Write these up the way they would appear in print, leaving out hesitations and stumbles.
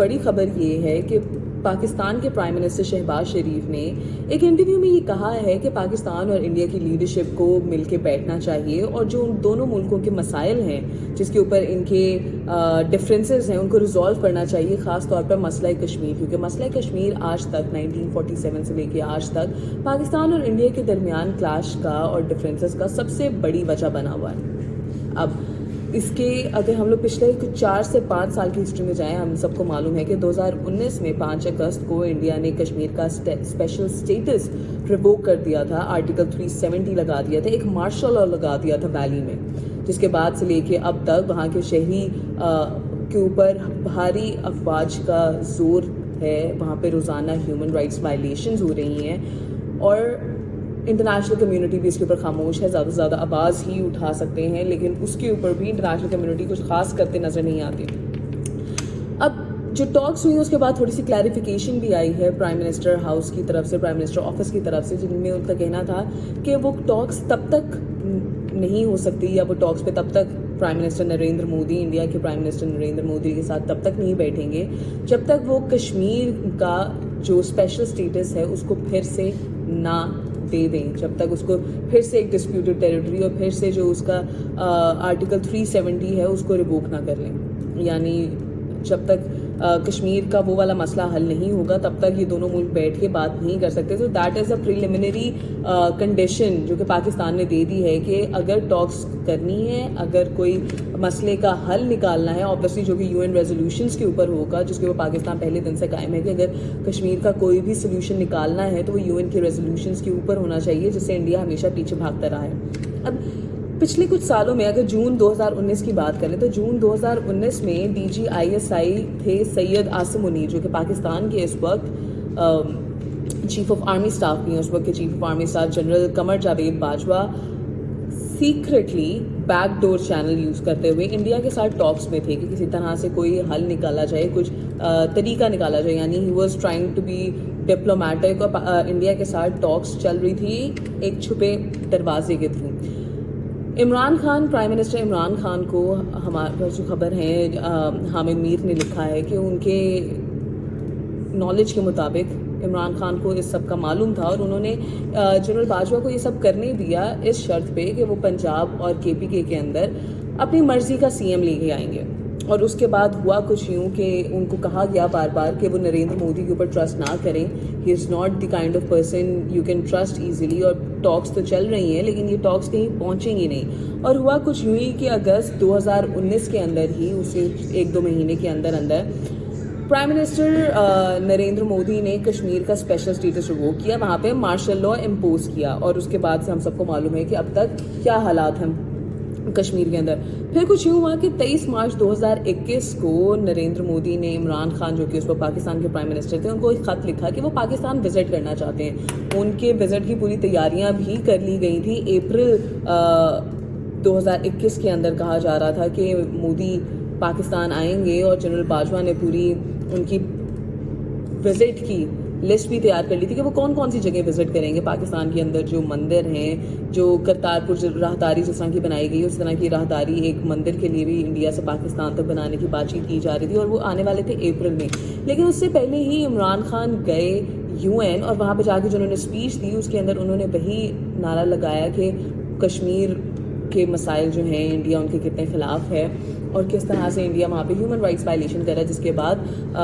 بڑی خبر یہ ہے کہ پاکستان کے پرائم منسٹر شہباز شریف نے ایک انٹرویو میں یہ کہا ہے کہ پاکستان اور انڈیا کی لیڈرشپ کو مل کے بیٹھنا چاہیے اور جو ان دونوں ملکوں کے مسائل ہیں جس کے اوپر ان کے ڈفرینسز ہیں ان کو ریزالو کرنا چاہیے، خاص طور پر مسئلہ کشمیر، کیونکہ مسئلہ کشمیر آج تک 1947 سے لے کے آج تک پاکستان اور انڈیا کے درمیان کلاش کا اور ڈفرینسز کا سب سے بڑی وجہ بنا ہوا ہے۔ اب اس کے اگر ہم لوگ پچھلے 4 سے 5 سال کی ہسٹری میں جائیں، ہم سب کو معلوم ہے کہ 2019 میں 5 اگست کو انڈیا نے کشمیر کا اسپیشل اسٹیٹس ریووک کر دیا تھا، آرٹیکل 370 لگا دیا تھا، ایک مارشل لا لگا دیا تھا ویلی میں، جس کے بعد سے لے کے اب تک وہاں کے شہری کے اوپر بھاری افواج کا زور ہے، وہاں پہ روزانہ ہیومن رائٹس وائلیشنز ہو رہی ہیں اور انٹرنیشنل کمیونٹی بھی اس کے اوپر خاموش ہے، زیادہ سے زیادہ آواز ہی اٹھا سکتے ہیں، لیکن اس کے اوپر بھی انٹرنیشنل کمیونٹی کچھ خاص کرتے نظر نہیں آتی۔ اب جو ٹاکس ہوئی اس کے بعد تھوڑی سی کلیریفیکیشن بھی آئی ہے پرائم منسٹر ہاؤس کی طرف سے، پرائم منسٹر آفس کی طرف سے، جن میں ان کا کہنا تھا کہ وہ ٹاکس تب تک نہیں ہو سکتی یا وہ ٹاکس پہ تب تک prime minister Narendra Modi, India کے پرائم منسٹر نریندر مودی کے ساتھ تب تک نہیں بیٹھیں گے جب تک وہ کشمیر کا جو اسپیشل اسٹیٹس ہے اس کو پھر سے نہ دے دیں، جب تک اس کو پھر سے ایک ڈسپیوٹڈ ٹیریٹری اور پھر سے جو اس کا آرٹیکل 370 ہے اس کو ریووک نہ کر لیں، یعنی جب تک کشمیر کا وہ والا مسئلہ حل نہیں ہوگا تب تک یہ دونوں ملک بیٹھ کے بات نہیں کر سکتے۔ تو that is a preliminary condition جو کہ پاکستان نے دے دی ہے کہ اگر ٹاکس کرنی ہے، اگر کوئی مسئلے کا حل نکالنا ہے، obviously جو کہ UN ریزولوشنز کے اوپر ہوگا، جس کے اوپر پاکستان پہلے دن سے قائم ہے کہ اگر کشمیر کا کوئی بھی سولوشن نکالنا ہے تو وہ UN کے ریزولوشنز کے اوپر ہونا چاہیے، جس سے انڈیا ہمیشہ پیچھے بھاگتا رہا ہے۔ اب پچھلے کچھ سالوں میں اگر جون 2019 کی بات کریں تو جون 2019 میں DG ISI تھے سید عاصم منیر، جو کہ پاکستان کے اس وقت چیف آف آرمی اسٹاف بھی ہیں، اس وقت کے chief of army staff general Qamar Javed Bajwa secretly back door channel use کرتے ہوئے انڈیا کے ساتھ ٹاکس میں تھے کہ کسی طرح سے کوئی حل نکالا جائے، کچھ طریقہ نکالا جائے، یعنی he was trying to be diplomatic, اور انڈیا کے ساتھ ٹاکس چل رہی تھی ایک چھپے دروازے کے through. Imran Khan, prime minister Imran Khan کو ہمارے جو خبر ہے حامد میر نے لکھا ہے کہ ان کے نالج کے مطابق عمران خان کو اس سب کا معلوم تھا اور انہوں نے جنرل باجوہ کو یہ سب کرنے دیا اس شرط پہ کہ وہ پنجاب اور KPK کے اندر اپنی مرضی کا CM لے کے آئیں گے۔ اور اس کے بعد ہوا کچھ یوں کہ ان کو کہا گیا بار بار کہ وہ نریندر مودی کے اوپر ٹرسٹ نہ کریں، he is not the kind of person you can trust easily, اور ٹاکس تو چل رہی ہیں لیکن یہ ٹاکس کہیں پہنچیں گی نہیں۔ اور ہوا کچھ یوں ہی کہ اگست 2019 کے اندر ہی، اسے 1-2 مہینے کے اندر پرائم منسٹر نریندر مودی نے کشمیر کا اسپیشل اسٹیٹس ریووک کیا، وہاں پہ مارشل لا امپوز کیا، اور اس کے بعد سے ہم سب کو معلوم ہے کہ اب تک کیا حالات ہیں کشمیر کے اندر۔ پھر کچھ یوں ہوا کہ 23 مارچ 2021 کو نریندر مودی نے عمران خان، جو کہ اس وقت پاکستان کے پرائم منسٹر تھے، ان کو ایک خط لکھا کہ وہ پاکستان وزٹ کرنا چاہتے ہیں۔ ان کے وزٹ کی پوری تیاریاں بھی کر لی گئی تھی، اپریل 2021 کے اندر کہا جا رہا تھا کہ مودی پاکستان آئیں گے، اور جنرل باجوہ نے پوری ان کی وزٹ کی لسٹ بھی تیار کر لی تھی کہ وہ کون کون سی جگہ وزٹ کریں گے پاکستان کے اندر، جو مندر ہیں، جو کرتارپور راہداری جس طرح کی بنائی گئی، اس طرح کی راہداری ایک مندر کے لیے بھی انڈیا سے پاکستان تک بنانے کی بات چیت کی جا رہی تھی، اور وہ آنے والے تھے اپریل میں۔ لیکن اس سے پہلے ہی عمران خان گئے UN، اور وہاں پہ جا کے جنہوں نے اسپیچ دی اس کے اندر انہوں نے وہی نعرہ لگایا کہ کشمیر کے مسائل جو ہیں انڈیا ان کے کتنے خلاف ہے، اور کس طرح سے انڈیا وہاں پہ ہیومن رائٹس وائلیشن کر رہا ہے، جس کے بعد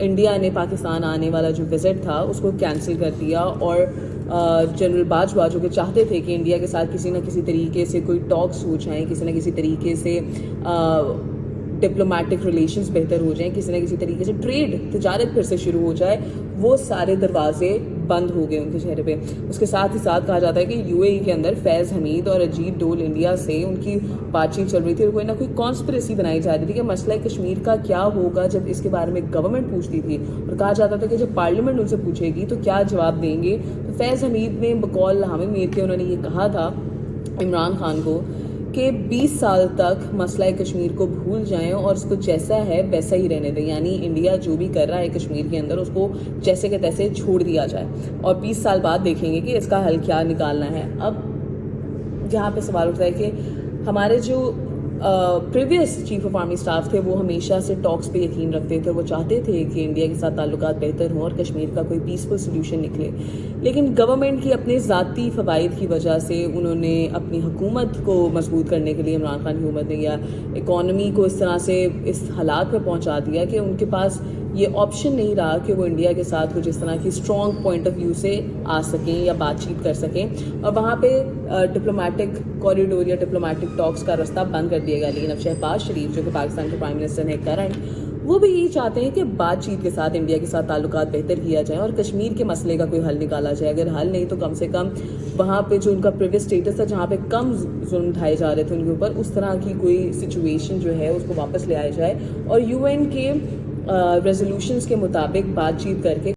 انڈیا نے پاکستان آنے والا جو وزٹ تھا اس کو کینسل کر دیا، اور جنرل باجوہ جو کہ چاہتے تھے کہ انڈیا کے ساتھ کسی نہ کسی طریقے سے کوئی ٹاکس ہو جائیں، کسی نہ کسی طریقے سے ڈپلومیٹک ریلیشنز بہتر ہو جائیں، کسی نہ کسی طریقے سے ٹریڈ، تجارت پھر سے شروع ہو جائے، وہ سارے دروازے بند ہو گئے ان کے چہرے پہ۔ اس کے ساتھ ہی ساتھ کہا جاتا ہے کہ UAE کے اندر فیض حمید اور اجیت ڈول انڈیا سے ان کی بات چیت چل رہی تھی، اور کوئی نہ کوئی کانسپریسی بنائی جا رہی تھی کہ مسئلہ کشمیر کا کیا ہوگا جب اس کے بارے میں گورنمنٹ پوچھتی تھی، اور کہا جاتا تھا کہ جب پارلیمنٹ ان سے پوچھے گی تو کیا جواب دیں گے۔ تو فیض حمید نے بقول حامد میر کے انہوں نے یہ کہا تھا عمران خان کو کہ 20 سال تک مسئلہ کشمیر کو بھول جائیں اور اس کو جیسا ہے ویسا ہی رہنے دیں، یعنی انڈیا جو بھی کر رہا ہے کشمیر کے اندر اس کو جیسے کہ تیسے چھوڑ دیا جائے، اور 20 سال بعد دیکھیں گے کہ اس کا حل کیا نکالنا ہے۔ اب جہاں پہ سوال اٹھتا ہے کہ ہمارے جو previous chief of army staff تھے وہ ہمیشہ سے ٹاکس پہ یقین رکھتے تھے. وہ چاہتے تھے کہ انڈیا کے ساتھ تعلقات بہتر ہوں اور کشمیر کا کوئی پیسفل سلیوشن نکلے. لیکن گورنمنٹ کی اپنے ذاتی فوائد کی وجہ سے انہوں نے اپنی حکومت کو مضبوط کرنے کے لیے عمران خان کی حکومت نے یا اکانومی کو اس طرح سے اس حالات میں پہنچا دیا کہ ان کے پاس یہ آپشن نہیں رہا کہ وہ انڈیا کے ساتھ کچھ اس طرح کی اسٹرانگ پوائنٹ آف ویو سے آ سکیں یا بات چیت کر سکیں, اور وہاں پہ ڈپلومیٹک کوریڈور یا ڈپلومیٹک ٹاکس کا راستہ بند کر دیا گیا. لیکن اب شہباز شریف جو کہ پاکستان کے پرائم منسٹر ہیں کرنٹ, وہ بھی یہی چاہتے ہیں کہ بات چیت کے ساتھ انڈیا کے ساتھ تعلقات بہتر کیا جائے اور کشمیر کے مسئلے کا کوئی حل نکالا جائے. اگر حل نہیں تو کم سے کم وہاں پہ جو ان کا پریویس اسٹیٹس تھا جہاں پہ کم ظلم اٹھائے جا رہے تھے ان کے اوپر, اس طرح کی کوئی سچویشن جو ہے اس کو واپس لے آیا جائے اور UN کے ریزولوشنز کے مطابق بات چیت کر کے